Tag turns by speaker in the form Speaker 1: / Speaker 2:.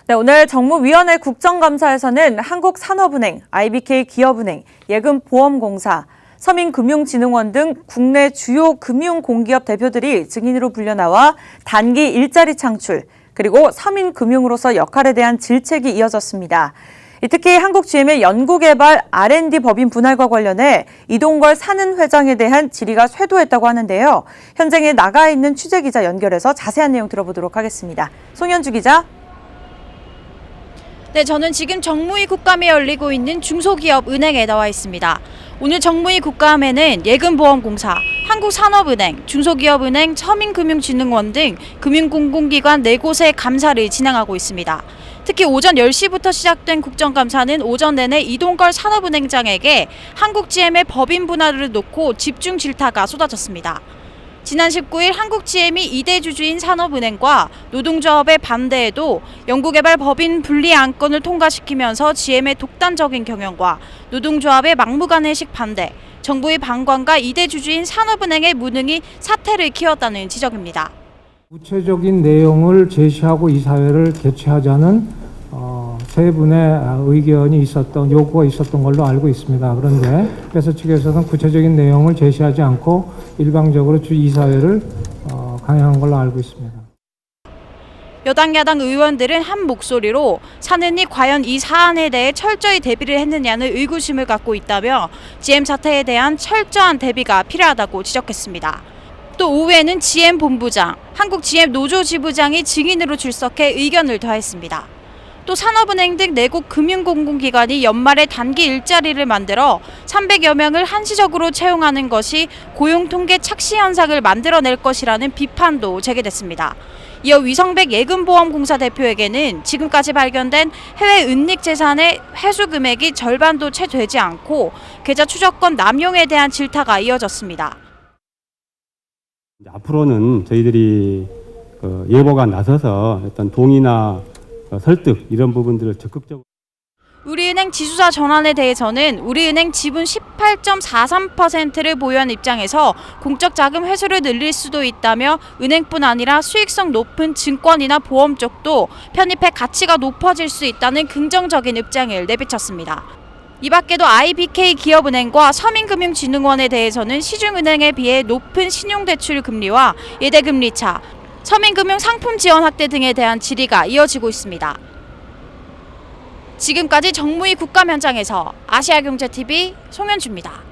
Speaker 1: 네, 오늘 정무위원회 국정감사에서는 한국산업은행, IBK 기업은행, 예금보험공사, 서민금융진흥원 등 국내 주요 금융공기업 대표들이 증인으로 불려나와 단기 일자리 창출, 그리고 서민금융으로서 역할에 대한 질책이 이어졌습니다. 특히 한국GM의 연구개발 R&D 법인 분할과 관련해 이동걸 사는 회장에 대한 질의가 쇄도했다고 하는데요. 현장에 나가 있는 취재기자 연결해서 자세한 내용 들어보도록 하겠습니다. 송현주 기자.
Speaker 2: 네, 저는 지금 정무위 국감이 열리고 있는 중소기업은행에 나와 있습니다. 오늘 정무위 국감에는 예금보험공사, 한국산업은행, 중소기업은행, 서민금융진흥원 등 금융공공기관 4곳의 감사를 진행하고 있습니다. 특히 오전 10시부터 시작된 국정감사는 오전 내내 이동걸 산업은행장에게 한국GM의 법인 분할을 놓고 집중 질타가 쏟아졌습니다. 지난 19일 한국GM이 2대 주주인 산업은행과 노동조합의 반대에도 연구개발 법인 분리 안건을 통과시키면서 GM의 독단적인 경영과 노동조합의 막무가내식 반대, 정부의 방관과 2대 주주인 산업은행의 무능이 사태를 키웠다는 지적입니다.
Speaker 3: 구체적인 내용을 제시하고 이사회를 개최하자는 세 분의 의견이 요구가 있었던 걸로 알고 있습니다. 그런데 회사 측에서는 구체적인 내용을 제시하지 않고 일방적으로 이사회를 강행한 걸로 알고 있습니다.
Speaker 2: 여당 야당 의원들은 한 목소리로 사는이 과연 이 사안에 대해 철저히 대비를 했느냐는 의구심을 갖고 있다며 GM 사태에 대한 철저한 대비가 필요하다고 지적했습니다. 또 오후에는 GM 본부장, 한국 GM 노조 지부장이 증인으로 출석해 의견을 더했습니다. 또 산업은행 등 4곳 금융공공기관이 연말에 단기 일자리를 만들어 300여 명을 한시적으로 채용하는 것이 고용통계 착시 현상을 만들어낼 것이라는 비판도 제기됐습니다. 이어 위성백 예금보험공사 대표에게는 지금까지 발견된 해외 은닉 재산의 회수 금액이 절반도 채 되지 않고 계좌 추적권 남용에 대한 질타가 이어졌습니다.
Speaker 4: 앞으로는 저희들이 예보가 나서서 어떤 동의나 설득 이런 부분들을 적극적으로.
Speaker 2: 우리은행 지주사 전환에 대해서는 우리은행 지분 18.43%를 보유한 입장에서 공적 자금 회수를 늘릴 수도 있다며 은행뿐 아니라 수익성 높은 증권이나 보험 쪽도 편입해 가치가 높아질 수 있다는 긍정적인 입장을 내비쳤습니다. 이 밖에도 IBK 기업은행과 서민금융진흥원에 대해서는 시중은행에 비해 높은 신용대출 금리와 예대금리 차, 서민금융 상품 지원 확대 등에 대한 질의가 이어지고 있습니다. 지금까지 정무위 국감 현장에서 아시아경제TV 송현주입니다.